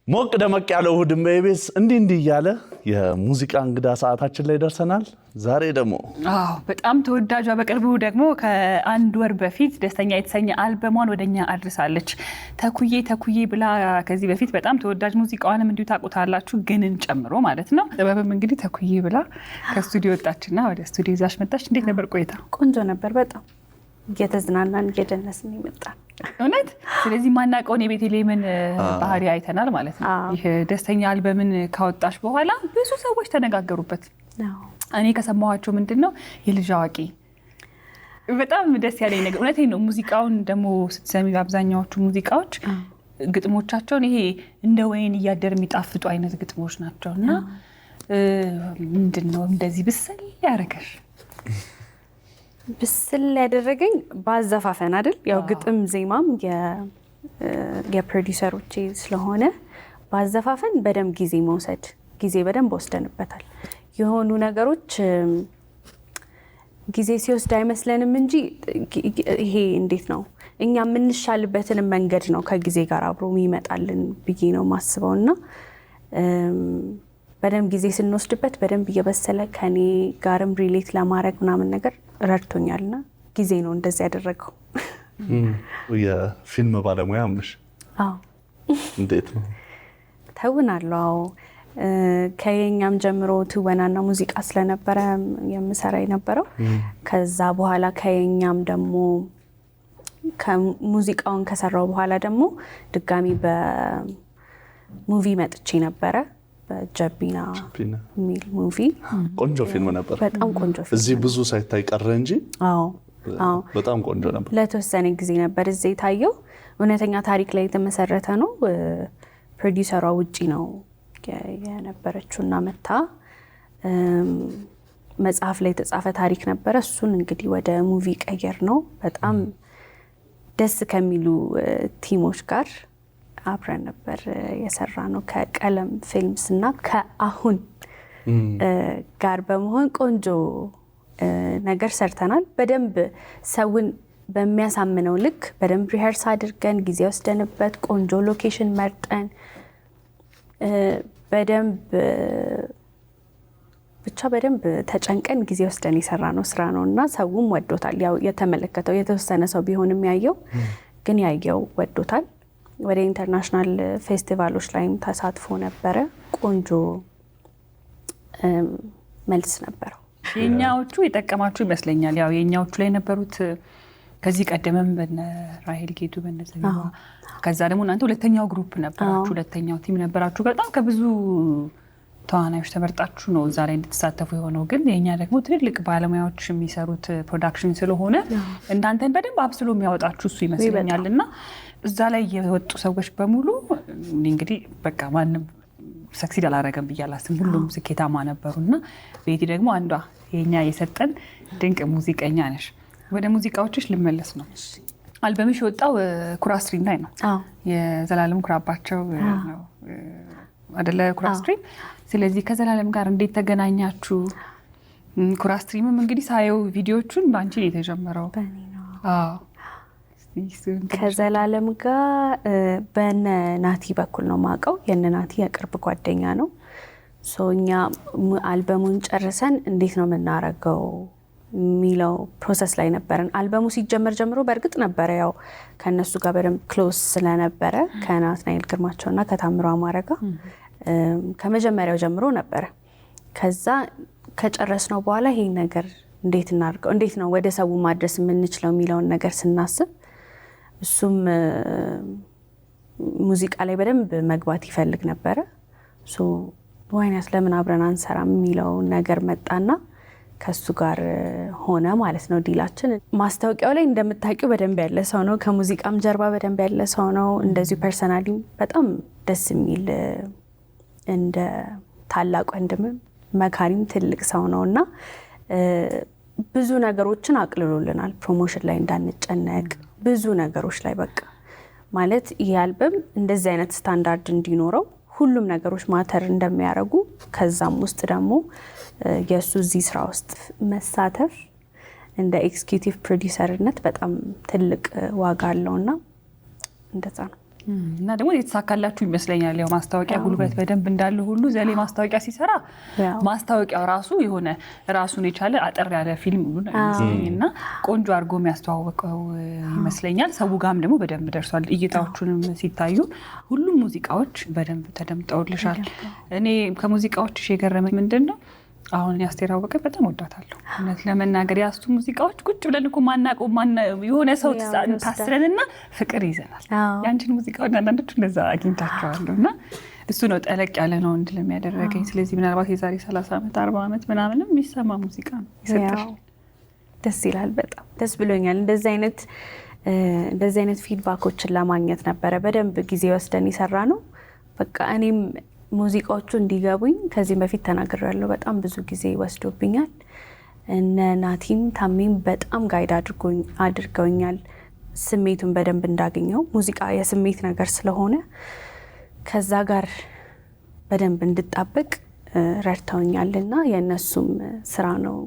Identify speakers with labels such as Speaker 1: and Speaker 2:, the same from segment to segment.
Speaker 1: ሞቅ ደመቅ ያለው እሑድን በኢቢኤስ እንዲህ እያለ የሙዚቃ እንግዳ ሰዓታችን ላይ ደርሰናል። ዛሬ ደግሞ
Speaker 2: በጣም ተወዳጇ በቅርቡ ደግሞ ከአንድ ወር በፊት ደስተኛ የተሰኘ አልበሟን ወደኛ አድርሳለች። ተኩዬ ብላ ከዚህ በፊት በጣም ተወዳጅ ሙዚቃዋንም እንዲሁ ታውቁታላችሁ፣ ግንን ጨምሮ ማለት ነው። ጥበብም እንግዲህ ተኩዬ ብላ ከስቱዲዮ ወጣችና ወደ ስቱዲዮ ይዛሽ መጣች። እንዴት ነበር ቆይታ?
Speaker 3: ቆንጆ ነበር በጣም እየተዝናናን እየደነስን ይመጣል
Speaker 2: እውነት። ስለዚህ ማናቀውን የቤተልሔምን ባህሪ አይተናል ማለት ነው። ይህ ደስተኛ አልበምን ካወጣሽ በኋላ ብዙ ሰዎች ተነጋገሩበት። እኔ ከሰማኋቸው ምንድነው የልጅ አዋቂ በጣም ደስ ያለኝ ነገር እውነቴን ነው። ሙዚቃውን ደግሞ ስትሰሚ አብዛኛዎቹ ሙዚቃዎች ግጥሞቻቸውን ይሄ እንደ ወይን እያደር የሚጣፍጡ አይነት ግጥሞች ናቸውና ምንድነው እንደዚህ ብስል ያደረገሽ?
Speaker 3: ብስል ያደረገኝ ባዘፋፈን አይደል? ያው ግጥም ዜማም የፕሮዲዩሰሮቼ ስለሆነ ባዘፋፈን በደንብ ጊዜ መውሰድ ጊዜ በደንብ ወስደንበታል። የሆኑ ነገሮች ጊዜ ሲወስድ አይመስለንም እንጂ ይሄ እንዴት ነው እኛ የምንሻልበትን መንገድ ነው ከጊዜ ጋር አብሮ የሚመጣልን ብዬ ነው ማስበውና በደንብ ጊዜ ስንወስድበት በደንብ እየበሰለ ከኔ ጋርም ሪሌት ለማድረግ ምናምን ነገር ረድቶኛልና ጊዜ ነው እንደዚህ ያደረገው።
Speaker 1: የፊልም ባለሙያ ነሽ?
Speaker 3: አዎ።
Speaker 1: እንዴት ነው?
Speaker 3: ተውናለሁ። ከየኛም ጀምሮ ትወናና ሙዚቃ ስለነበረ የምሰራ የነበረው ከዛ በኋላ ከየኛም ደግሞ ከሙዚቃውን ከሰራው በኋላ ደግሞ ድጋሚ በሙቪ መጥቼ ነበረ። በጀቢና ሚል ሙቪ
Speaker 1: ቆንጆ ፊልም ነበር።
Speaker 3: በጣም ቆንጆ ፊልም።
Speaker 1: እዚህ ብዙ ሳይታይ ቀረ እንጂ በጣም ቆንጆ ነበር።
Speaker 3: ለተወሰነ ጊዜ ነበር እዚህ ታየው። እውነተኛ ታሪክ ላይ የተመሰረተ ነው። ፕሮዲዩሰሯ ውጪ ነው የነበረችውና መታ መጽሐፍ ላይ የተጻፈ ታሪክ ነበረ። እሱን እንግዲህ ወደ ሙቪ ቀየር ነው። በጣም ደስ ከሚሉ ቲሞች ጋር አብረን ነበር የሰራ ነው። ከቀለም ፊልምስ እና ከአሁን ጋር በመሆን ቆንጆ ነገር ሰርተናል። በደንብ ሰውን በሚያሳምነው ልክ በደንብ ሪሄርስ አድርገን ጊዜ ወስደንበት ቆንጆ ሎኬሽን መርጠን በደንብ ተጨንቀን ጊዜ ወስደን የሰራ ነው ስራ ነው እና ሰውም ወዶታል። ያው የተመለከተው የተወሰነ ሰው ቢሆንም ያየው ግን ያየው ወዶታል። ወደ ኢንተርናሽናል ፌስቲቫሎች ላይም ተሳትፎ ነበረ። ቆንጆ መልስ ነበረው።
Speaker 2: የኛዎቹ የጠቀማችሁ ይመስለኛል። ያው የኛዎቹ ላይ ነበሩት ከዚህ ቀደምም በነ ራሄል ጌቱ በነዘቢባ ከዛ ደግሞ እናንተ ሁለተኛው ግሩፕ ነበራችሁ፣ ሁለተኛው ቲም ነበራችሁ። በጣም ከብዙ ተዋናዮች ተመርጣችሁ ነው እዛ ላይ እንድትሳተፉ የሆነው። ግን የኛ ደግሞ ትልልቅ ባለሙያዎች የሚሰሩት ፕሮዳክሽን ስለሆነ እንዳንተን በደንብ አብስሎ የሚያወጣችሁ እሱ ይመስለኛልና እዛ ላይ የወጡ ሰዎች በሙሉ እንግዲህ በቃ ማንም ሰክሲድ አላረገም ብዬ አላስብም። ሁሉም ስኬታማ ነበሩና ቤቲ ደግሞ አንዷ የኛ የሰጠን ድንቅ ሙዚቀኛ ነሽ። ወደ ሙዚቃዎችሽ ልመለስ ነው። አልበምሽ የወጣው ኩራስትሪም ላይ ነው። የዘላለም ኩራባቸው ነው አይደለ? ኩራስትሪም። ስለዚህ ከዘላለም ጋር እንዴት ተገናኛችሁ? ኩራስትሪምም እንግዲህ ሳየው ቪዲዮቹን በአንቺ ነው የተጀመረው።
Speaker 3: ከዘላለም ጋር በነ ናቲ በኩል ነው ማቀው። የነ ናቲ የቅርብ ጓደኛ ነው። እኛ አልበሙን ጨርሰን እንዴት ነው የምናረገው የሚለው ፕሮሰስ ላይ ነበረን። አልበሙ ሲጀመር ጀምሮ በእርግጥ ነበረ ያው ከነሱ ጋር በደንብ ክሎዝ ስለነበረ ከናትናኤል ግርማቸውና ከታምሮ አማረ ጋር ከመጀመሪያው ጀምሮ ነበረ። ከዛ ከጨረስነው በኋላ ይሄ ነገር እንዴት እናድርገው፣ እንዴት ነው ወደ ሰው ማድረስ የምንችለው የሚለውን ነገር ስናስብ እሱም ሙዚቃ ላይ በደንብ መግባት ይፈልግ ነበረ። ዋይናስ ለምን አብረን አንሰራም የሚለው ነገር መጣና ከሱ ጋር ሆነ ማለት ነው ዲላችን። ማስታወቂያው ላይ እንደምታውቂው በደንብ ያለ ሰው ነው። ከሙዚቃም ጀርባ በደንብ ያለ ሰው ነው። እንደዚሁ ፐርሰናሊ በጣም ደስ የሚል እንደ ታላቅ ወንድምም መካሪም ትልቅ ሰው ነውና ብዙ ነገሮችን አቅልሎልናል። ፕሮሞሽን ላይ እንዳንጨነቅ ብዙ ነገሮች ላይ በቃ ማለት ይሄ አልበም እንደዚህ አይነት ስታንዳርድ እንዲኖረው ሁሉም ነገሮች ማተር እንደሚያደርጉ ከዛም ውስጥ ደግሞ የሱ እዚህ ስራ ውስጥ መሳተፍ እንደ ኤክስኪዩቲቭ ፕሮዲዩሰርነት በጣም ትልቅ ዋጋ አለውና እንደዛ ነው።
Speaker 2: እና ደግሞ የተሳካላችሁ ይመስለኛል። ያው ማስታወቂያ ጉልበት በደንብ እንዳለ ሁሉ ዘሌ ማስታወቂያ ሲሰራ ማስታወቂያው ራሱ የሆነ ራሱን የቻለ አጠር ያለ ፊልም ሁሉ ነው የሚመስለኝ እና ቆንጆ አድርጎ የሚያስተዋውቀው ይመስለኛል። ሰው ጋርም ደግሞ በደንብ ደርሷል። እይታዎቹንም ሲታዩ ሁሉም ሙዚቃዎች በደንብ ተደምጠውልሻል። እኔ ከሙዚቃዎችሽ የገረመኝ ምንድን ነው አሁን አስቴር አወቀ በጣም ወዳታለሁ። እውነት ለመናገር ያስቱ ሙዚቃዎች ቁጭ ብለን እኮ ማናውቀው የሆነ ሰው ታስረንና ፍቅር ይዘናል። ያንቺን ሙዚቃዎች አንዳንዶቹ እንደዛ አግኝታቸዋለሁ እና እሱ ነው ጠለቅ ያለ ነው እንድል የሚያደረገኝ። ስለዚህ ምናልባት የዛሬ 30 ዓመት 40 ዓመት ምናምንም የሚሰማ ሙዚቃ ነው ይሰጣል።
Speaker 3: ደስ ይላል። በጣም ደስ ብሎኛል። እንደዚህ አይነት ፊድባኮችን ለማግኘት ነበረ በደንብ ጊዜ ወስደን የሰራ ነው። በቃ እኔም ሙዚቃዎቹ እንዲገቡኝ ከዚህም በፊት ተናግሬያለሁ። በጣም ብዙ ጊዜ ወስዶብኛል። እነ ናቲም ታሜም በጣም ጋይድ አድርገውኛል ስሜቱን በደንብ እንዳገኘው። ሙዚቃ የስሜት ነገር ስለሆነ ከዛ ጋር በደንብ እንድጣበቅ ረድተውኛል እና የእነሱም ስራ ነው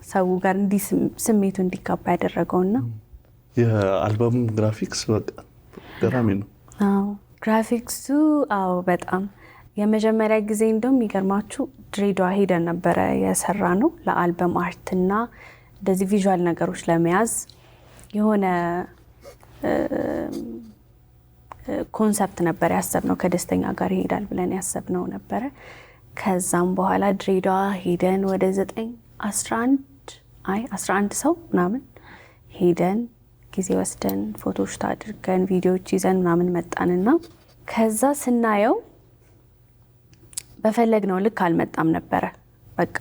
Speaker 3: ሰው ጋር እንዲህ ስሜቱ እንዲጋባ ያደረገውና
Speaker 1: የአልበሙ ግራፊክስ በቃ ገራሚ ነው።
Speaker 3: ግራፊክሱ በጣም የመጀመሪያ ጊዜ እንደውም የሚገርማችሁ ድሬዳዋ ሄደን ነበረ የሰራ ነው ለአልበም አርትና እንደዚህ ቪዥዋል ነገሮች ለመያዝ የሆነ ኮንሰፕት ነበር ያሰብነው። ከደስተኛ ጋር ይሄዳል ብለን ያሰብነው ነበረ። ከዛም በኋላ ድሬዳዋ ሄደን ወደ 11 ሰው ምናምን ሄደን ጊዜ ወስደን ፎቶሾት አድርገን ቪዲዮዎች ይዘን ምናምን መጣንና ከዛ ስናየው በፈለግነው ልክ አልመጣም ነበረ። በቃ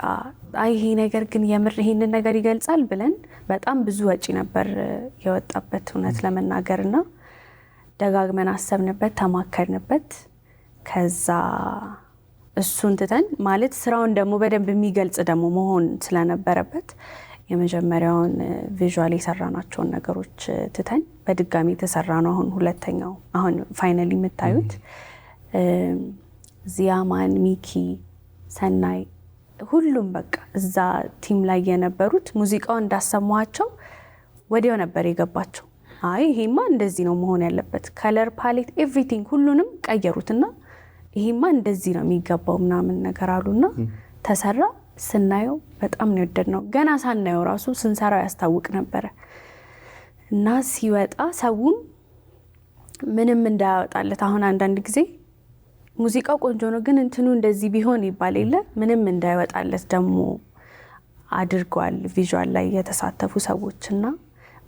Speaker 3: ይሄ ነገር ግን የምር ይሄንን ነገር ይገልጻል ብለን በጣም ብዙ ወጪ ነበር የወጣበት እውነት ለመናገርና ደጋግመን አሰብንበት፣ ተማከርንበት። ከዛ እሱን ትተን ማለት ስራውን ደግሞ በደንብ የሚገልጽ ደግሞ መሆን ስለነበረበት የመጀመሪያውን ቪዥዋል የሰራናቸውን ነገሮች ትተን በድጋሚ የተሰራ ነው አሁን ሁለተኛው አሁን ፋይናሊ የምታዩት። ዚያማን፣ ሚኪ፣ ሰናይ ሁሉም በቃ እዛ ቲም ላይ የነበሩት ሙዚቃውን እንዳሰማቸው ወዲያው ነበር የገባቸው። ይሄማ እንደዚህ ነው መሆን ያለበት፣ ከለር ፓሌት ኤቭሪቲንግ ሁሉንም ቀየሩትና ይሄማ እንደዚህ ነው የሚገባው ምናምን ነገር አሉና ተሰራ። ስናየው በጣም ነው የወደድነው። ገና ሳናየው ራሱ ስንሰራው ያስታውቅ ነበረ እና ሲወጣ ሰውም ምንም እንዳያወጣለት አሁን አንዳንድ ጊዜ ሙዚቃው ቆንጆ ነው ግን እንትኑ እንደዚህ ቢሆን ይባል የለ ምንም እንዳይወጣለት ደግሞ አድርጓል ቪዥዋል ላይ የተሳተፉ ሰዎችና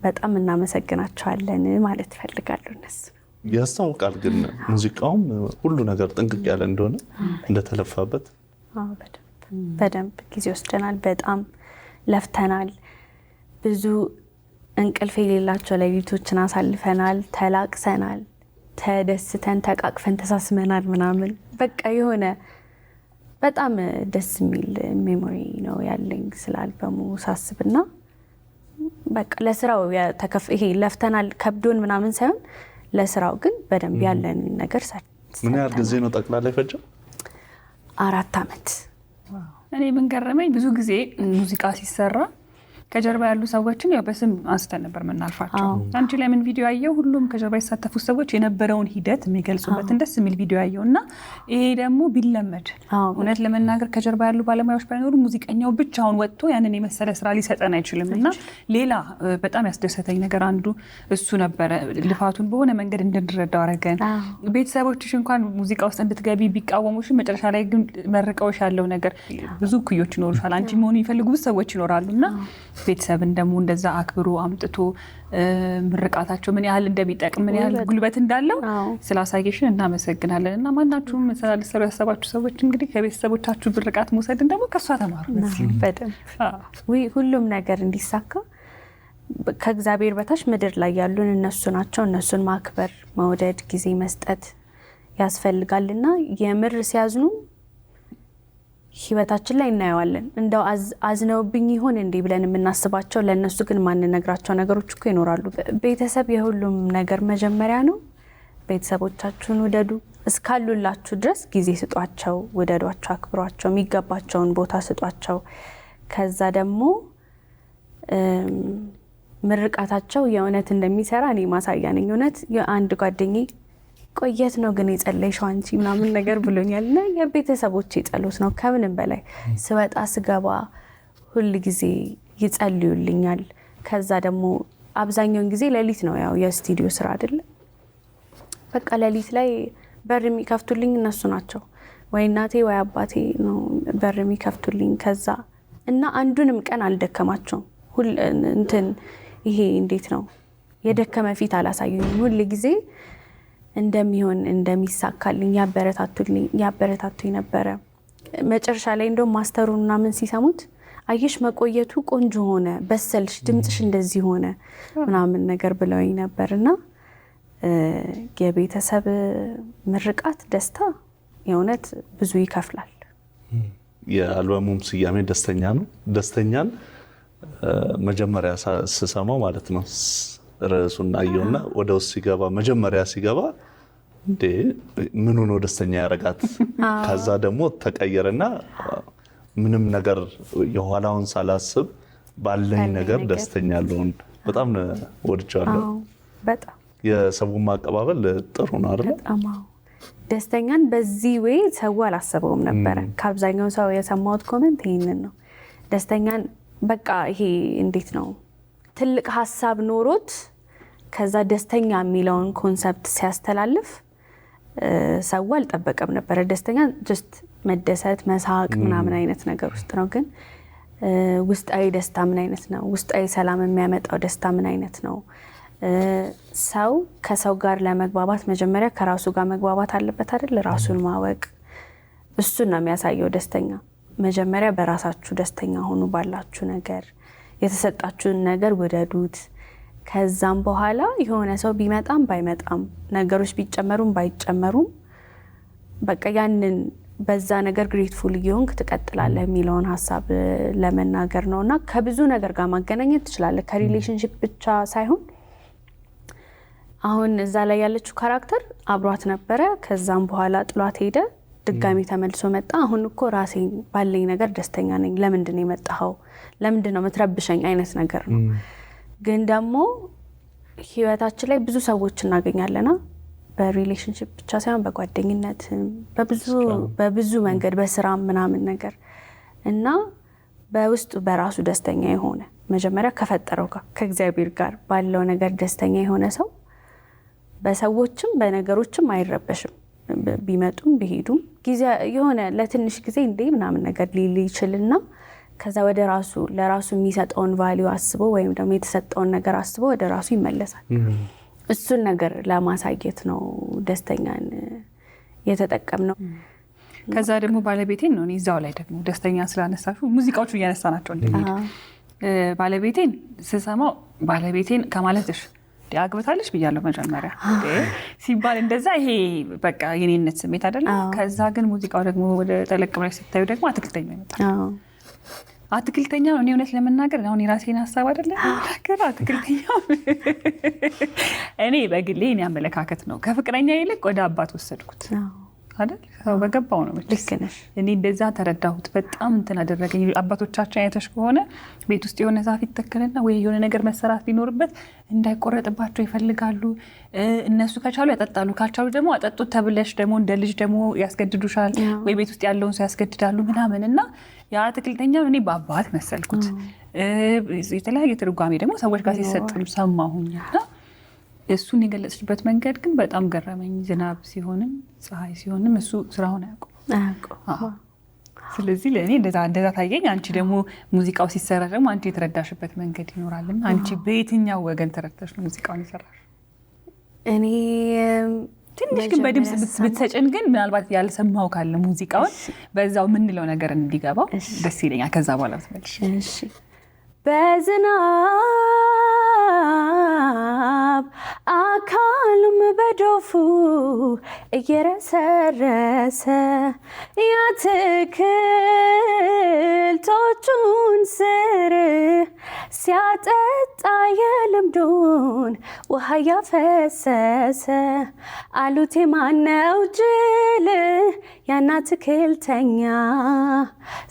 Speaker 3: በጣም እናመሰግናቸዋለን ማለት ፈልጋለሁ። እነሱ
Speaker 1: ያስታውቃል ግን ሙዚቃውም ሁሉ ነገር ጥንቅቅ ያለ እንደሆነ እንደተለፋበት
Speaker 3: በደንብ ጊዜ ወስደናል። በጣም ለፍተናል። ብዙ እንቅልፍ የሌላቸው ሌሊቶችን አሳልፈናል። ተላቅሰናል፣ ተደስተን፣ ተቃቅፈን፣ ተሳስመናል ምናምን በቃ የሆነ በጣም ደስ የሚል ሜሞሪ ነው ያለኝ ስለ አልበሙ ሳስብና በቃ ለስራው ይሄ ለፍተናል ከብዶን ምናምን ሳይሆን ለስራው ግን በደንብ ያለን ነገር
Speaker 1: ምን ያህል ጊዜ ነው ጠቅላላ የፈጀው?
Speaker 3: 4 ዓመት።
Speaker 2: እኔ ምን ገረመኝ ብዙ ጊዜ ሙዚቃ ሲሰራ ከጀርባ ያሉ ሰዎችን ያው በስም አንስተን ነበር የምናልፋቸው። አንቺ ላይ ምን ቪዲዮ ያየው ሁሉም ከጀርባ የተሳተፉ ሰዎች የነበረውን ሂደት የሚገልጹበትን ደስ የሚል ቪዲዮ ያየው እና ይሄ ደግሞ ቢለመድ እውነት ለመናገር ከጀርባ ያሉ ባለሙያዎች ባይኖሩ ሙዚቀኛው ብቻውን ወጥቶ ያንን የመሰለ ስራ ሊሰጠን አይችልም። እና ሌላ በጣም ያስደሰተኝ ነገር አንዱ እሱ ነበረ። ልፋቱን በሆነ መንገድ እንድንረዳው አረገን። ቤተሰቦችሽ እንኳን ሙዚቃ ውስጥ እንድትገቢ ቢቃወሙሽ መጨረሻ ላይ ግን መርቀውሽ ያለው ነገር ብዙ ኩዮች ይኖሩሻል። አንቺ መሆኑ የሚፈልጉ ብዙ ሰዎች ይኖራሉና ቤተሰብን ደግሞ እንደዛ አክብሮ አምጥቶ ምርቃታቸው ምን ያህል እንደሚጠቅም ምን ያህል ጉልበት እንዳለው ስላሳየሽን እናመሰግናለን። እና ማናችሁም ስላልሰሩ ያሰባችሁ ሰዎች እንግዲህ ከቤተሰቦቻችሁ ምርቃት መውሰድን ደግሞ ከሷ ተማሩ።
Speaker 3: ሁሉም ነገር እንዲሳካ ከእግዚአብሔር በታች ምድር ላይ ያሉን እነሱ ናቸው። እነሱን ማክበር፣ መውደድ፣ ጊዜ መስጠት ያስፈልጋልና የምር ሲያዝኑ ህይወታችን ላይ እናየዋለን። እንደው አዝነውብኝ ይሆን እንዴ ብለን የምናስባቸው ለነሱ ግን ማንነግራቸው ነገሮች እኮ ይኖራሉ። ቤተሰብ የሁሉም ነገር መጀመሪያ ነው። ቤተሰቦቻችሁን ውደዱ፣ እስካሉላችሁ ድረስ ጊዜ ስጧቸው፣ ውደዷቸው፣ አክብሯቸው፣ የሚገባቸውን ቦታ ስጧቸው። ከዛ ደግሞ ምርቃታቸው የእውነት እንደሚሰራ እኔ ማሳያ ነኝ። እውነት አንድ ጓደኛዬ ቆየት ነው ግን የጸለይሽው አንቺ ምናምን ነገር ብሎኛል። እና የቤተሰቦቼ ጸሎት ነው ከምንም በላይ ስወጣ ስገባ ሁል ጊዜ ይጸልዩልኛል። ከዛ ደግሞ አብዛኛውን ጊዜ ሌሊት ነው ያው የስቱዲዮ ስራ አይደለ በቃ ሌሊት ላይ በር የሚከፍቱልኝ እነሱ ናቸው ወይ እናቴ ወይ አባቴ ነው በር የሚከፍቱልኝ። ከዛ እና አንዱንም ቀን አልደከማቸውም ሁሉ እንትን ይሄ እንዴት ነው የደከመ ፊት አላሳዩኝም። ሁል ጊዜ እንደሚሆን እንደሚሳካልኝ ያበረታቱኝ ነበረ። መጨረሻ ላይ እንደውም ማስተሩን ምናምን ሲሰሙት አየሽ መቆየቱ ቆንጆ ሆነ፣ በሰልሽ፣ ድምፅሽ እንደዚህ ሆነ ምናምን ነገር ብለውኝ ነበርና የቤተሰብ ምርቃት ደስታ የእውነት ብዙ ይከፍላል።
Speaker 1: የአልበሙም ስያሜ ደስተኛ ነው። ደስተኛን መጀመሪያ ስሰማው ማለት ነው ርዕሱን አየውና ወደ ውስጥ ሲገባ መጀመሪያ ሲገባ እንዴ ምኑ ነው ደስተኛ ያረጋት? ከዛ ደግሞ ተቀየረና ምንም ነገር የኋላውን ሳላስብ ባለኝ ነገር ደስተኛ አለውን። በጣም ወድቻለሁ።
Speaker 3: በጣም
Speaker 1: የሰው ማቀባበል ጥሩ ነው አይደል?
Speaker 3: በጣም ደስተኛን በዚህ ወይ ሰው አላሰበውም ነበረ። ከአብዛኛው ሰው የሰማሁት ኮሜንት ይሄንን ነው። ደስተኛን በቃ ይሄ እንዴት ነው ትልቅ ሀሳብ ኖሮት ከዛ ደስተኛ የሚለውን ኮንሰፕት ሲያስተላልፍ ሰው አልጠበቀም ነበረ። ደስተኛ ጀስት መደሰት መሳቅ ምናምን አይነት ነገር ውስጥ ነው። ግን ውስጣዊ ደስታ ምን አይነት ነው? ውስጣዊ ሰላም የሚያመጣው ደስታ ምን አይነት ነው? ሰው ከሰው ጋር ለመግባባት መጀመሪያ ከራሱ ጋር መግባባት አለበት አይደል? ራሱን ማወቅ እሱን ነው የሚያሳየው ደስተኛ። መጀመሪያ በራሳችሁ ደስተኛ ሆኑ፣ ባላችሁ ነገር የተሰጣችሁን ነገር ውደዱት። ከዛም በኋላ የሆነ ሰው ቢመጣም ባይመጣም ነገሮች ቢጨመሩም ባይጨመሩም በቃ ያንን በዛ ነገር ግሬትፉል እየሆንክ ትቀጥላለህ የሚለውን ሀሳብ ለመናገር ነውና ከብዙ ነገር ጋር ማገናኘት ትችላለህ። ከሪሌሽንሺፕ ብቻ ሳይሆን አሁን እዛ ላይ ያለችው ካራክተር አብሯት ነበረ። ከዛም በኋላ ጥሏት ሄደ። ድጋሚ ተመልሶ መጣ። አሁን እኮ ራሴን ባለኝ ነገር ደስተኛ ነኝ። ለምንድን ነው የመጣኸው? ለምንድን ነው የምትረብሸኝ? አይነት ነገር ነው። ግን ደግሞ ህይወታችን ላይ ብዙ ሰዎች እናገኛለና በሪሌሽንሺፕ ብቻ ሳይሆን በጓደኝነትም በብዙ መንገድ በስራም ምናምን ነገር እና በውስጡ በራሱ ደስተኛ የሆነ መጀመሪያ ከፈጠረው ጋር ከእግዚአብሔር ጋር ባለው ነገር ደስተኛ የሆነ ሰው በሰዎችም በነገሮችም አይረበሽም። ቢመጡም ቢሄዱም ጊዜ የሆነ ለትንሽ ጊዜ እንዴ ምናምን ነገር ሊል ይችልና ከዛ ወደ ራሱ ለራሱ የሚሰጠውን ቫልዩ አስቦ ወይም ደግሞ የተሰጠውን ነገር አስቦ ወደ ራሱ ይመለሳል። እሱን ነገር ለማሳየት ነው ደስተኛን የተጠቀምነው።
Speaker 2: ከዛ ደግሞ ባለቤቴን ነው እዛው ላይ ደግሞ ደስተኛ ስላነሳሹ ሙዚቃዎቹ እያነሳናቸው እንደሚሄድ ባለቤቴን ስሰማው ባለቤቴን ከማለትሽ አግብታለሽ ብያለሁ መጀመሪያ ሲባል እንደዛ ይሄ በቃ የኔነት ስሜት አይደለም። ከዛ ግን ሙዚቃው ደግሞ ወደ ጠለቅ ብለሽ ስታዩ ደግሞ አትክልተኛ ይመጣል። አትክልተኛ ነው። እኔ እውነት ለመናገር አሁን የራሴን ሀሳብ አይደለም ነገር አትክልተኛ እኔ በግሌ እኔ አመለካከት ነው ከፍቅረኛ ይልቅ ወደ አባት ወሰድኩት አይደል? ሰው በገባው ነው ልክ ነሽ። እኔ እንደዛ ተረዳሁት። በጣም እንትን አደረገኝ። አባቶቻችን አይተሽ ከሆነ ቤት ውስጥ የሆነ ዛፍ ይተከልና ወይ የሆነ ነገር መሰራት ቢኖርበት እንዳይቆረጥባቸው ይፈልጋሉ። እነሱ ከቻሉ ያጠጣሉ፣ ካልቻሉ ደግሞ አጠጡት ተብለሽ ደግሞ እንደ ልጅ ደግሞ ያስገድዱሻል፣ ወይ ቤት ውስጥ ያለውን ሰው ያስገድዳሉ ምናምን እና የአትክልተኛው እኔ በአባት መሰልኩት። የተለያየ ትርጓሜ ደግሞ ሰዎች ጋር ሲሰጥም ሰማሁኝና እሱን የገለጽሽበት መንገድ ግን በጣም ገረመኝ። ዝናብ ሲሆንም ፀሐይ ሲሆንም እሱ ስራውን አያውቁም። ስለዚህ ለእኔ እንደዛ ታየኝ። አንቺ ደግሞ ሙዚቃው ሲሰራ ደግሞ አንቺ የተረዳሽበት መንገድ ይኖራልና አንቺ በየትኛው ወገን ተረድተሽ ነው ሙዚቃውን የሰራሽ?
Speaker 3: እኔ
Speaker 2: ትንሽ ግን በድምፅ ብትሰጭን ግን ምናልባት ያልሰማው ካለ ሙዚቃውን በዛው ምንለው ነገር እንዲገባው ደስ ይለኛል። ከዛ በኋላ ትመልሽ።
Speaker 3: እሺ። በዝናብ አካሉም በዶፉ እየረሰረሰ የአትክልቶቹን ስር ሲያጠጣ የልምዱን ውሃ ያፈሰሰ አሉት ማነው ጅል ያን አትክልተኛ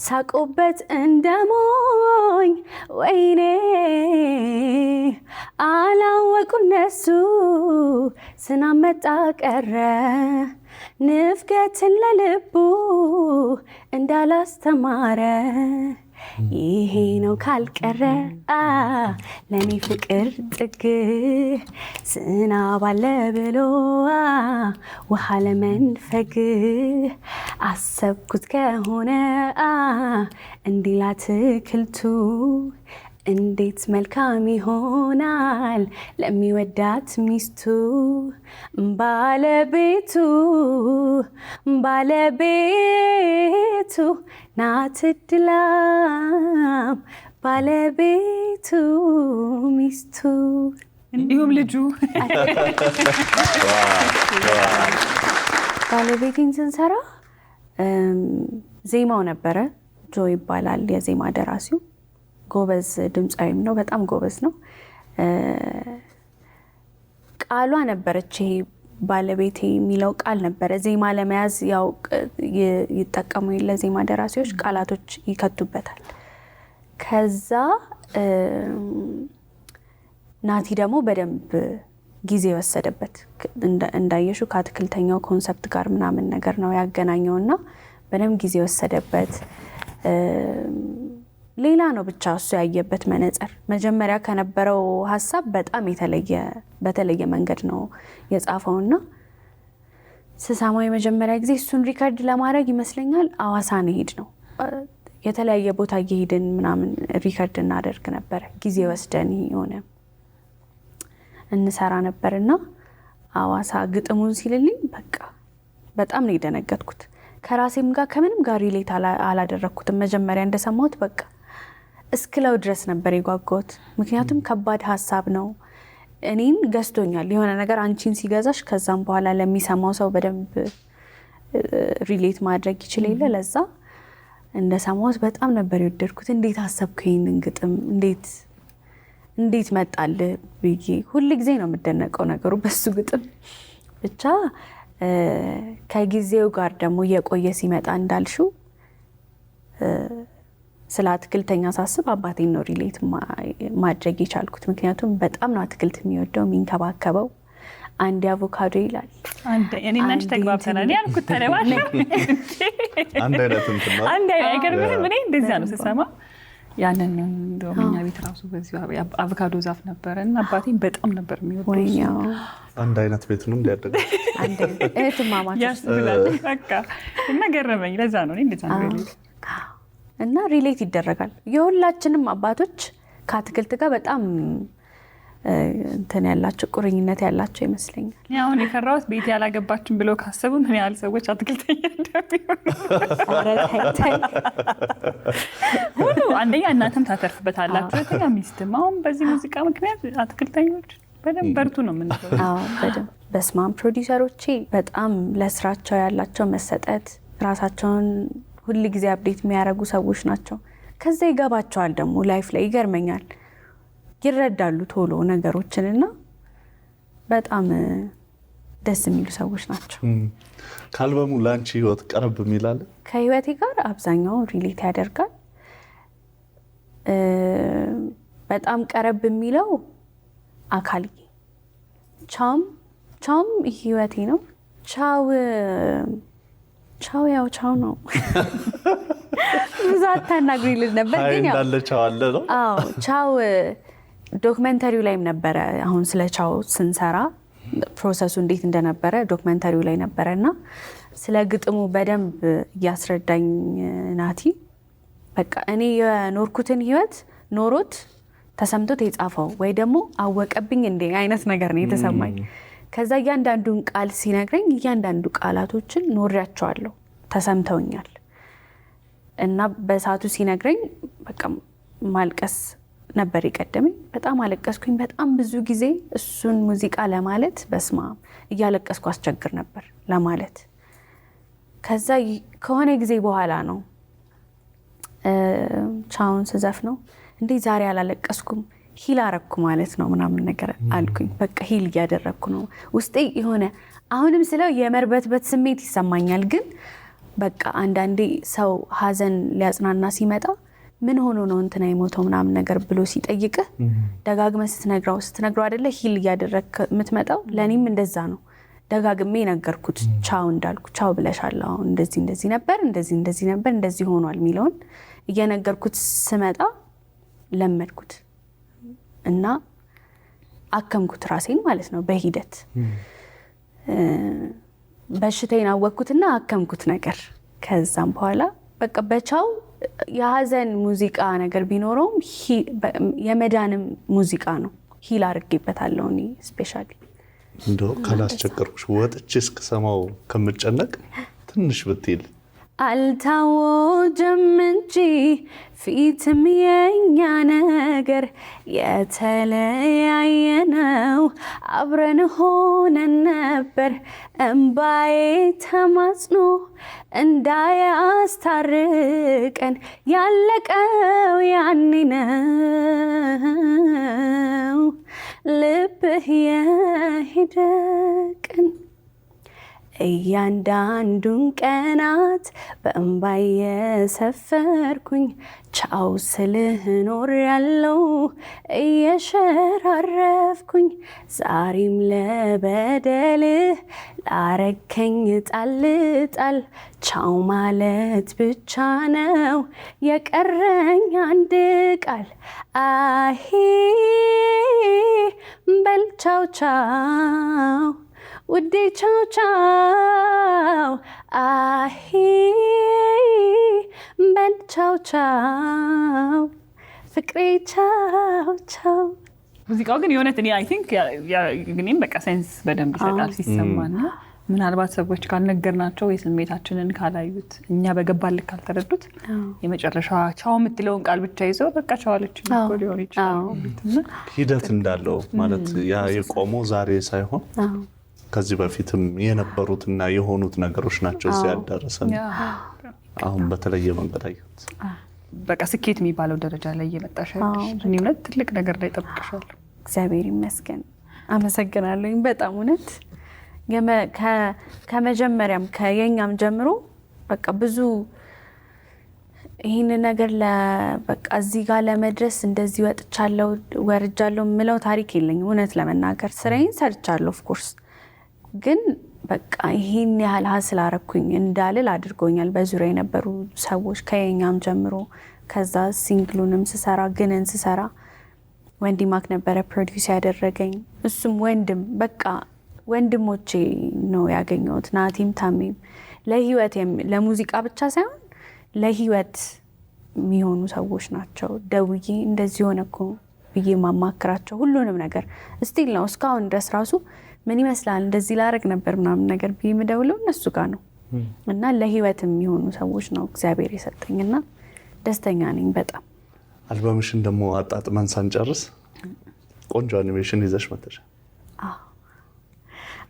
Speaker 3: ሳቁበት እንደሞኝ ወይኔ አላወቁ እነሱ ስናመጣ ቀረ ንፍገትን ለልቡ እንዳላስተማረ ይሄ ነው ካልቀረ ለኔ ፍቅር ጥግ ስናባለ ብሎ ውሃ ለመንፈግ አሰብኩት ከሆነ እንዲላትክልቱ እንዴት መልካም ይሆናል ለሚወዳት ሚስቱ ባለቤቱ ናት እድላም ባለቤቱ ሚስቱ
Speaker 2: እንዲሁም ልጁ
Speaker 3: ባለቤቴን ስንሰራ ዜማው ነበረ። ጆ ይባላል የዜማ ደራሲው። ጎበዝ ድምፃዊም ነው፣ በጣም ጎበዝ ነው። ቃሏ ነበረች፣ ይሄ ባለቤቴ የሚለው ቃል ነበረ። ዜማ ለመያዝ ያው ይጠቀሙ የለ ዜማ ደራሲዎች ቃላቶች ይከቱበታል። ከዛ ናቲ ደግሞ በደንብ ጊዜ ወሰደበት። እንዳየሹ ከአትክልተኛው ኮንሰፕት ጋር ምናምን ነገር ነው ያገናኘውና በደንብ ጊዜ ወሰደበት። ሌላ ነው ብቻ እሱ ያየበት መነጽር። መጀመሪያ ከነበረው ሀሳብ በጣም በተለየ መንገድ ነው የጻፈውና ስሰማው የመጀመሪያ ጊዜ እሱን ሪከርድ ለማድረግ ይመስለኛል አዋሳ እንሄድ ነው። የተለያየ ቦታ እየሄድን ምናምን ሪከርድ እናደርግ ነበር። ጊዜ ወስደን የሆነ እንሰራ ነበርና አዋሳ ግጥሙን ሲልልኝ በቃ በጣም ነው የደነገጥኩት። ከራሴም ጋር ከምንም ጋር ሪሌት አላደረኩትም። መጀመሪያ እንደሰማሁት በቃ እስክለው ድረስ ነበር የጓጓሁት። ምክንያቱም ከባድ ሀሳብ ነው። እኔን ገዝቶኛል የሆነ ነገር አንቺን ሲገዛሽ ከዛም በኋላ ለሚሰማው ሰው በደንብ ሪሌት ማድረግ ይችል የለ። ለዛ እንደሰማሁት በጣም ነበር የወደድኩት። እንዴት አሰብኩ ይሄንን ግጥም እንዴት መጣልህ ብዬ ሁል ጊዜ ነው የምደነቀው ነገሩ በሱ ግጥም ብቻ። ከጊዜው ጋር ደግሞ የቆየ ሲመጣ እንዳልሽው ስለ አትክልተኛ ሳስብ አባቴን ነው ሪሌት ማድረግ የቻልኩት። ምክንያቱም በጣም ነው አትክልት የሚወደው የሚንከባከበው። አንድ አቮካዶ ይላል።
Speaker 2: እኔና አንቺ ተግባብተናል ያልኩት ተለባሽ
Speaker 1: አንድ አይነት እንትን ነው።
Speaker 2: አንድ አይገርምህም? እኔ እንደዚያ ነው ስሰማ ያንን እንደውም እኛ ቤት ራሱ በዚህ አቮካዶ ዛፍ ነበረ እና አባቴን በጣም ነበር የሚወደው።
Speaker 1: አንድ አይነት ቤት ነው እንዲያደርግ
Speaker 3: አንድ እህትማማች
Speaker 2: ያስብላል። በቃ እና ገረመኝ። ለዛ ነው እኔ እንደዛ ነው ሪሌት
Speaker 3: እና ሪሌት ይደረጋል። የሁላችንም አባቶች ከአትክልት ጋር በጣም እንትን ያላቸው ቁርኝነት ያላቸው ይመስለኛል።
Speaker 2: አሁን የፈራሁት ቤት ያላገባችን ብለው ካሰቡ ምን ያህል ሰዎች አትክልተኛ እንደሚሆኑ። ሁሉ አንደኛ እናንተም ታተርፍበታላችሁ፣ ሁለተኛ ሚስትም። አሁን በዚህ ሙዚቃ ምክንያት አትክልተኞች በደንብ በርቱ ነው የምንለው።
Speaker 3: በደንብ በስማም። ፕሮዲውሰሮቼ በጣም ለስራቸው ያላቸው መሰጠት፣ ራሳቸውን ሁል ጊዜ አፕዴት የሚያደርጉ ሰዎች ናቸው። ከዛ ይገባቸዋል ደግሞ ላይፍ ላይ ይገርመኛል፣ ይረዳሉ ቶሎ ነገሮችንና በጣም ደስ የሚሉ ሰዎች ናቸው።
Speaker 1: ከአልበሙ ለአንቺ ህይወት ቀረብ የሚላለ?
Speaker 3: ከህይወቴ ጋር አብዛኛው ሪሌት ያደርጋል። በጣም ቀረብ የሚለው አካልዬ ቻውም ህይወቴ ነው። ቻው ያው ቻው ነው። ብዙ አታናግሪልን ነበር ግን ያው
Speaker 1: እንዳለ ቻው አለ ነው።
Speaker 3: አዎ ቻው ዶክመንተሪው ላይም ነበረ። አሁን ስለ ቻው ስንሰራ ፕሮሰሱ እንዴት እንደነበረ ዶክመንተሪው ላይ ነበረና ስለ ግጥሙ በደንብ እያስረዳኝ ናቲ። በቃ እኔ የኖርኩትን ህይወት ኖሮት ተሰምቶት የጻፈው ወይ ደግሞ አወቀብኝ እንደ አይነት ነገር ነው የተሰማኝ። ከዛ እያንዳንዱን ቃል ሲነግረኝ እያንዳንዱ ቃላቶችን ኖሬያቸዋለሁ፣ ተሰምተውኛል እና በሰዓቱ ሲነግረኝ በቃ ማልቀስ ነበር የቀደመኝ። በጣም አለቀስኩኝ። በጣም ብዙ ጊዜ እሱን ሙዚቃ ለማለት በስማ እያለቀስኩ አስቸግር ነበር ለማለት። ከዛ ከሆነ ጊዜ በኋላ ነው ቻውን ስዘፍ ነው እንዴ ዛሬ አላለቀስኩም ሂል አረኩ ማለት ነው ምናምን ነገር አልኩኝ። በቃ ሂል እያደረኩ ነው ውስጤ የሆነ አሁንም ስለው የመርበትበት ስሜት ይሰማኛል። ግን በቃ አንዳንዴ ሰው ሀዘን ሊያጽናና ሲመጣ ምን ሆኖ ነው እንትና የሞተው ምናምን ነገር ብሎ ሲጠይቅህ ደጋግመህ ስትነግረው አይደለ ሂል እያደረግክ የምትመጣው። ለእኔም እንደዛ ነው። ደጋግሜ ነገርኩት። ቻው እንዳልኩ ቻው ብለሻል፣ አሁን እንደዚህ ነበር፣ እንደዚህ ነበር፣ እንደዚህ ሆኗል የሚለውን እየነገርኩት ስመጣ ለመድኩት እና አከምኩት ራሴን ማለት ነው። በሂደት በሽታዬን አወቅኩትና አከምኩት ነገር። ከዛም በኋላ በቃ በቻው የሀዘን ሙዚቃ ነገር ቢኖረውም የመዳንም ሙዚቃ ነው። ሂል አድርጌበታለሁ እኔ ስፔሻሊ።
Speaker 1: እንደው ካላስቸገርኩሽ ወጥቼ እስክሰማው ከምጨነቅ ትንሽ ብትይል።
Speaker 3: አልታወጀም እንጂ ፊትም የኛ ነገር የተለያየ ነው። አብረን ሆነን ነበር እምባዬ ተማጽኖ እንዳያስታርቀን ያለቀው ያኔ ነው ልብህ የሄደ ቀን። እያንዳንዱን ቀናት በእንባ የሰፈርኩኝ ቻው ስልህ ኖር ያለው እየሸራረፍኩኝ ዛሬም ለበደልህ ላረከኝ ጣል ቻው ማለት ብቻ ነው የቀረኝ አንድ ቃል። አሄ በል ቻው ቻው ውዴ ቻው ቻው አሄ በል ቻው ቻው ፍቅሬ ቻው ቻው።
Speaker 2: ሙዚቃው ግን የሆነት እኔ አይ ቲንክ እኔም በቃ ሴንስ በደንብ ይሰጣል ሲሰማና ምናልባት ሰዎች ካልነገርናቸው የስሜታችንን ካላዩት እኛ በገባን ልክ ካልተረዱት የመጨረሻ ቻው የምትለውን ቃል ብቻ ይዘው በቃ ቻው አለችኝ እኮ ሊሆን ይችላል።
Speaker 1: ሂደት እንዳለው ማለት ያ የቆመው ዛሬ ሳይሆን ከዚህ በፊትም የነበሩትና የሆኑት ነገሮች ናቸው እዚህ ያደረሰን። አሁን በተለየ መንገድ አየሁት።
Speaker 2: በቃ ስኬት የሚባለው ደረጃ ላይ እየመጣሽ ያለሽ እኔ እውነት ትልቅ ነገር ላይ ጠብቅሻለሁ።
Speaker 3: እግዚአብሔር ይመስገን። አመሰግናለሁ በጣም እውነት። ከመጀመሪያም ከየኛም ጀምሮ በቃ ብዙ ይህን ነገር በቃ እዚህ ጋር ለመድረስ እንደዚህ ወጥቻለሁ ወርጃለሁ የምለው ታሪክ የለኝም። እውነት ለመናገር ስራዬን ሰርቻለሁ ኦፍኮርስ፣ ግን በቃ ይህን ያህል ሀስል አረኩኝ እንዳልል አድርጎኛል በዙሪያ የነበሩ ሰዎች ከየኛም ጀምሮ። ከዛ ሲንግሉንም ስሰራ ግንን ስሰራ ወንዲ ማክ ነበረ ፕሮዲውስ ያደረገኝ። እሱም ወንድም በቃ ወንድሞቼ ነው ያገኘሁት። ናቲም ታሜም ለህይወት ለሙዚቃ ብቻ ሳይሆን ለህይወት የሚሆኑ ሰዎች ናቸው። ደውዬ እንደዚህ ሆነ እኮ ብዬ ማማክራቸው ሁሉንም ነገር ስቲል ነው እስካሁን ድረስ ራሱ ምን ይመስላል እንደዚህ ላረግ ነበር ምናምን ነገር ብዬ የምደውለው እነሱ ጋር ነው። እና ለህይወት የሚሆኑ ሰዎች ነው እግዚአብሔር የሰጠኝና ደስተኛ ነኝ በጣም።
Speaker 1: አልበምሽን ደግሞ አጣጥመን ሳንጨርስ ቆንጆ አኒሜሽን ይዘሽ መጥተሻል።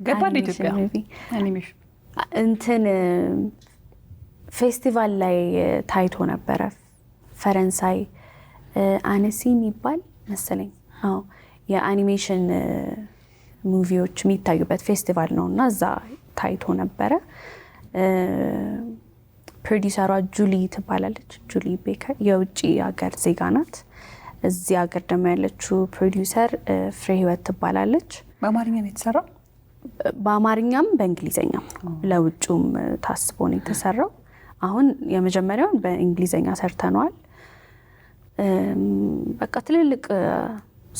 Speaker 2: ገባ ኢትዮጵያ አኒሜሽን
Speaker 3: እንትን ፌስቲቫል ላይ ታይቶ ነበረ ፈረንሳይ አነሲ የሚባል መሰለኝ። አዎ የአኒሜሽን ሙቪዎች የሚታዩበት ፌስቲቫል ነው እና እዛ ታይቶ ነበረ። ፕሮዲውሰሯ ጁሊ ትባላለች። ጁሊ ቤከር የውጭ ሀገር ዜጋ ናት። እዚህ ሀገር ደግሞ ያለችው ፕሮዲውሰር ፍሬ ህይወት ትባላለች።
Speaker 2: በአማርኛ ነው የተሰራው?
Speaker 3: በአማርኛም በእንግሊዘኛም ለውጭም ታስቦ ነው የተሰራው። አሁን የመጀመሪያውን በእንግሊዘኛ ሰርተነዋል። በቃ ትልልቅ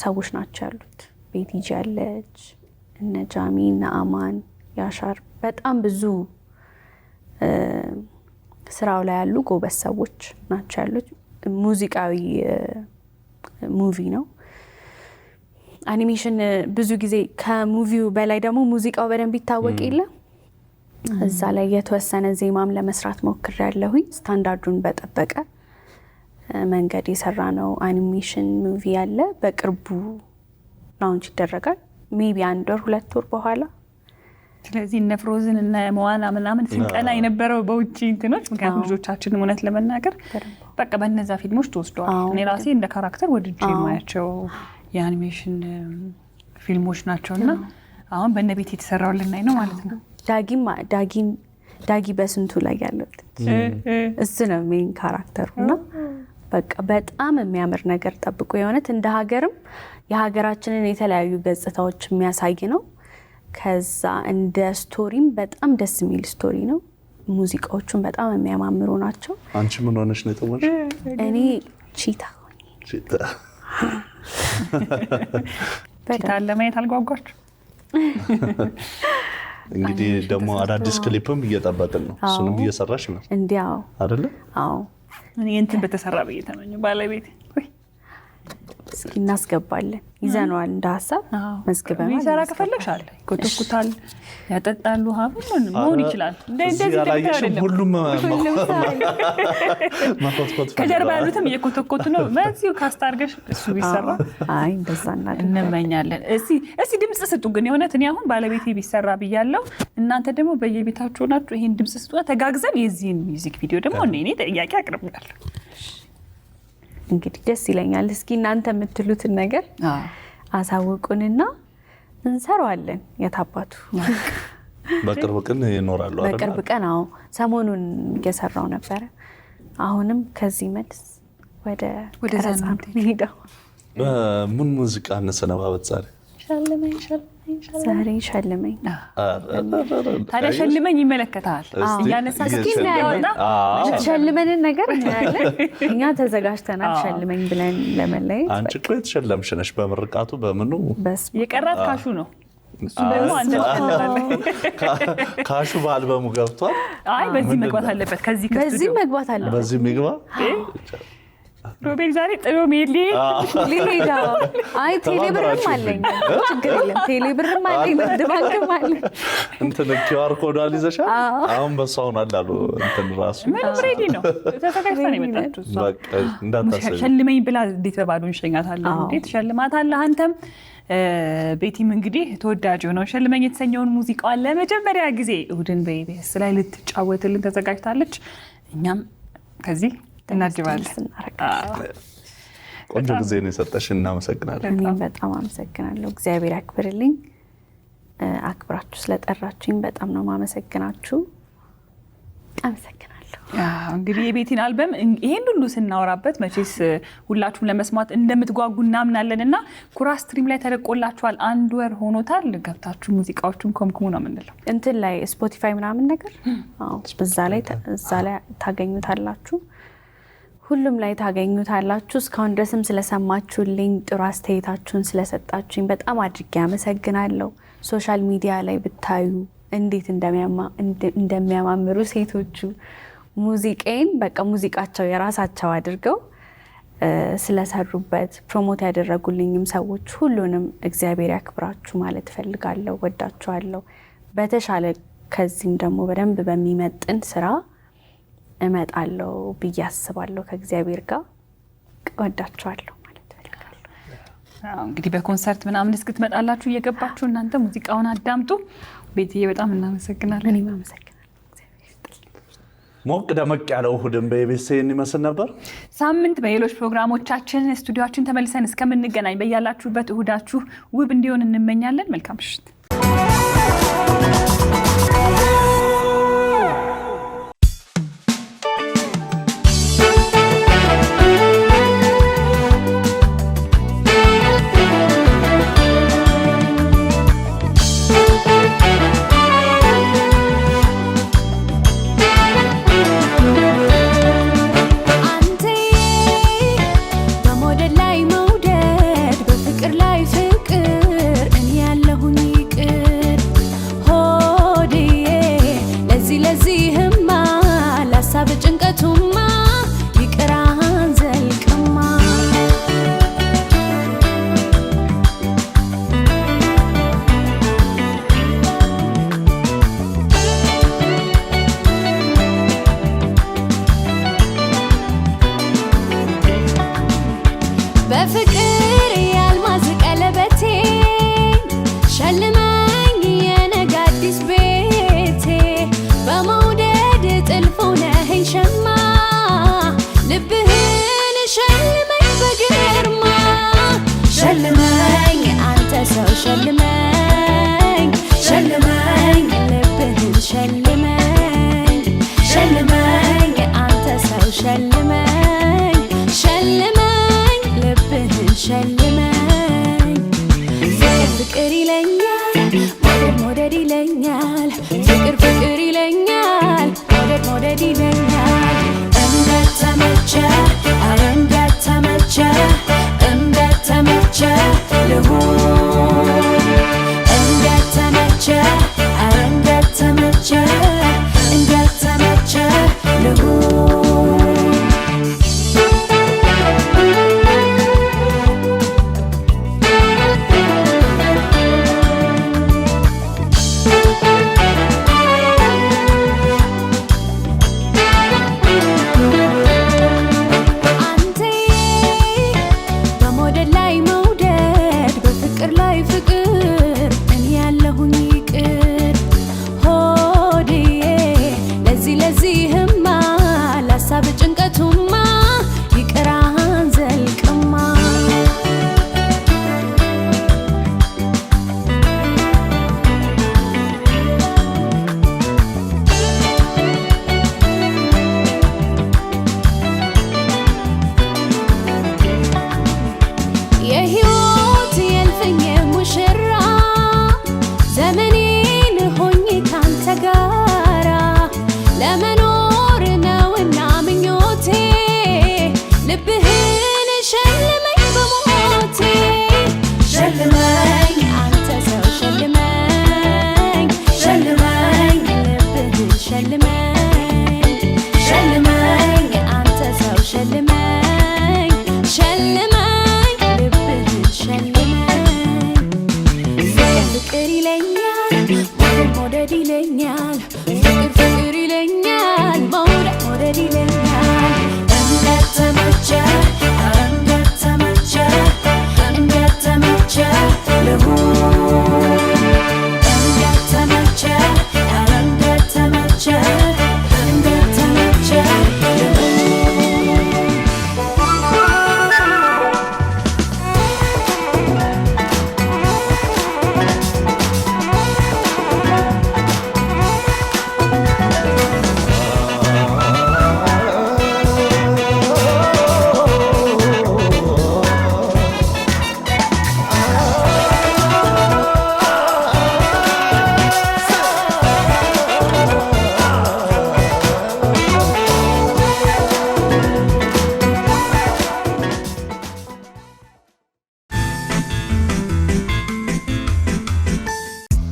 Speaker 3: ሰዎች ናቸው ያሉት። ቤቲጂ ያለች እነ ጃሚ እነ አማን ያሻር በጣም ብዙ ስራው ላይ ያሉ ጎበዝ ሰዎች ናቸው ያሉት። ሙዚቃዊ ሙቪ ነው። አኒሜሽን ብዙ ጊዜ ከሙቪው በላይ ደግሞ ሙዚቃው በደንብ ይታወቅ የለ። እዛ ላይ የተወሰነ ዜማም ለመስራት ሞክሬያለሁኝ። ስታንዳርዱን በጠበቀ መንገድ የሰራ ነው አኒሜሽን ሙቪ ያለ። በቅርቡ ላውንች ይደረጋል። ሜቢ 1 ወር 2 ወር በኋላ።
Speaker 2: ስለዚህ እነ ፍሮዝን እና መዋና ምናምን ስንቀና የነበረው በውጭ እንትኖች ምክንያቱም ልጆቻችንን እውነት ለመናገር በቃ በእነዛ ፊልሞች ተወስደዋል። እኔ ራሴ እንደ ካራክተር ወድጄ የማያቸው የአኒሜሽን ፊልሞች ናቸውና አሁን በእነ ቤት የተሰራው ልናይ ነው ማለት ነው። ዳጊ በስንቱ ላይ ያለው እሱ ነው ሜን ካራክተሩ እና
Speaker 3: በቃ በጣም የሚያምር ነገር ጠብቁ። የሆነት እንደ ሀገርም የሀገራችንን የተለያዩ ገጽታዎች የሚያሳይ ነው። ከዛ እንደ ስቶሪም በጣም ደስ የሚል ስቶሪ ነው። ሙዚቃዎቹን በጣም የሚያማምሩ ናቸው።
Speaker 1: አንቺ ምን ሆነሽ ነው የተወንሽ?
Speaker 3: እኔ ቺታ ሆኜ
Speaker 1: ቺታ
Speaker 2: ለማየት አልጓጓችሁ?
Speaker 1: እንግዲህ ደግሞ አዳዲስ ክሊፕም እየጠበቅን ነው። እሱንም እየሰራሽ ነው
Speaker 3: እንዲያው
Speaker 1: አይደለ?
Speaker 3: አዎ
Speaker 2: እኔ እንትን በተሰራ በየተመኘ ባለቤቴ
Speaker 3: እስኪ እናስገባለን። ይዘነዋል እንደ ሀሳብ መዝግበናል።
Speaker 2: ይሰራ ከፈለግሽ አለ ይኮተኩታል፣ ያጠጣሉ፣ ሁሉን መሆን ይችላል። እንደዚህ
Speaker 1: ሁሉም ማኮትኮት
Speaker 2: ከጀርባ ያሉትም እየኮተኮቱ ነው። በዚሁ ካስታርገሽ እሱ ቢሰራ
Speaker 3: አይ እንደዛ
Speaker 2: እንመኛለን። እስኪ ድምፅ ስጡ ግን የእውነት እኔ አሁን ባለቤቴ ቢሰራ ብያለሁ። እናንተ ደግሞ በየቤታችሁ ሆናችሁ ይሄን ድምፅ ስጡ፣ ተጋግዘን የዚህን ሚውዚክ ቪዲዮ ደግሞ እኔ ጥያቄ አቅርቤያለሁ።
Speaker 3: እንግዲህ ደስ ይለኛል። እስኪ እናንተ የምትሉትን ነገር አሳውቁንና እንሰራዋለን። የታባቱ
Speaker 1: በቅርብ ቀን ይኖራሉ አይደል?
Speaker 3: በቅርብ ቀን አዎ፣ ሰሞኑን እየሰራው ነበረ። አሁንም ከዚህ መልስ ወደ ቀረጻ እንሄዳው።
Speaker 1: ምን ሙዚቃ እንሰነባበት ዛሬ?
Speaker 3: ዛሬ ሸልመኝ።
Speaker 2: ታዲያ ሸልመኝ ይመለከታል። እያነሳ እስኪ እናያወጣ
Speaker 3: ሸልመንን ነገር እናያለን። እኛ ተዘጋጅተናል ሸልመኝ ብለን ለመለየት።
Speaker 1: አንቺ እኮ የተሸለምሽ ነሽ በምርቃቱ በምኑ።
Speaker 2: የቀራት ካሹ ነው። እሱ ደግሞ አንተ
Speaker 1: ካሹ በአልበሙ ገብቷል።
Speaker 2: አይ በዚህ መግባት አለበት።
Speaker 3: በዚህ መግባት አለበት።
Speaker 1: በዚህ ምግባ
Speaker 2: ሮቤል ዛሬ ጥሎ ሜል
Speaker 3: ሊሄዳ። አይ ቴሌብርም አለኝ፣ ችግር የለም። ቴሌብርም አለኝ፣ ንግድ ባንክም አለኝ።
Speaker 1: እንትን ኪውአር ኮዷን ይዘሻል? አሁን በሷ ሆኗል አሉ። እንትን ራሱ
Speaker 2: ምንም ሬዲ ነው። ተዘጋጅታ ነው የመጣችው።
Speaker 1: በቃ እንዳታስቢ።
Speaker 2: ሸልመኝ ብላ እንዴት በባዶ እንሸኛታለን? እንዴት ሸልማታለህ አንተም። ቤቲም እንግዲህ ተወዳጅ የሆነው ሸልመኝ የተሰኘውን ሙዚቃዋን ለመጀመሪያ ጊዜ እሑድን በኢቢኤስ ላይ ልትጫወትልን ተዘጋጅታለች። እኛም ከዚህ እናጅባለን።
Speaker 1: ቆንጆ ጊዜ ነው የሰጠሽ። እናመሰግናለን።
Speaker 3: እኔም በጣም አመሰግናለሁ። እግዚአብሔር ያክብርልኝ። አክብራችሁ ስለጠራችሁኝ በጣም ነው ማመሰግናችሁ። አመሰግናለሁ።
Speaker 2: እንግዲህ የቤቲን አልበም ይሄን ሁሉ ስናወራበት መቼስ ሁላችሁም ለመስማት እንደምትጓጉ እናምናለን እና ኩራ ስትሪም ላይ ተለቆላችኋል። 1 ወር ሆኖታል። ገብታችሁ ሙዚቃዎቹን ኮምኩሙ ነው የምንለው።
Speaker 3: እንትን ላይ ስፖቲፋይ ምናምን ነገር እዛ ላይ ታገኙታላችሁ። ሁሉም ላይ ታገኙታላችሁ። እስካሁን ድረስም ስለሰማችሁልኝ፣ ጥሩ አስተያየታችሁን ስለሰጣችሁኝ በጣም አድርጌ አመሰግናለሁ። ሶሻል ሚዲያ ላይ ብታዩ እንዴት እንደሚያማምሩ ሴቶቹ ሙዚቃዬን በቃ ሙዚቃቸው የራሳቸው አድርገው ስለሰሩበት ፕሮሞት ያደረጉልኝም ሰዎች ሁሉንም እግዚአብሔር ያክብራችሁ ማለት እፈልጋለሁ። ወዳችኋለሁ። በተሻለ ከዚህም ደግሞ በደንብ በሚመጥን ስራ እመጣለሁ ብዬ አስባለሁ። ከእግዚአብሔር ጋር ወዳችኋለሁ ማለት እፈልጋለሁ።
Speaker 2: እንግዲህ በኮንሰርት ምናምን እስክትመጣላችሁ እየገባችሁ እናንተ ሙዚቃውን አዳምጡ። ቤትዬ በጣም እናመሰግናለን።
Speaker 3: እኔም አመሰግናለሁ።
Speaker 1: ሞቅ ደመቅ ያለው እሑድን በኢቢኤስ ይመስል ነበር።
Speaker 2: ሳምንት በሌሎች ፕሮግራሞቻችን ስቱዲዮአችን ተመልሰን እስከምንገናኝ በያላችሁበት እሑዳችሁ ውብ እንዲሆን እንመኛለን። መልካም ምሽት።
Speaker 4: በሞደል ላይ መውደድ፣ በፍቅር ላይ ፍቅር፣ እኔ ያለሁኝ
Speaker 3: መውደድ ይለኛል ፍቅር ፍቅር ይለኛል መውደድ መውደድ ይለኛል እንደተመቸ አረ እንደተመቸ እንደተመቸ ልሁን እንደተመቸ አረ እንደተመቸ እንደተመቸ ልሁን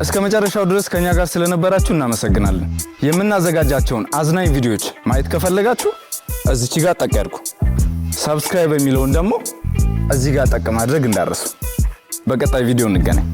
Speaker 4: እስከ መጨረሻው ድረስ ከኛ ጋር ስለነበራችሁ እናመሰግናለን። የምናዘጋጃቸውን አዝናኝ ቪዲዮዎች ማየት ከፈለጋችሁ እዚች ጋር ጠቅ ያድርጉ። ሰብስክራይብ የሚለውን ደግሞ እዚህ ጋር ጠቅ ማድረግ እንዳትረሱ። በቀጣይ ቪዲዮ እንገናኝ።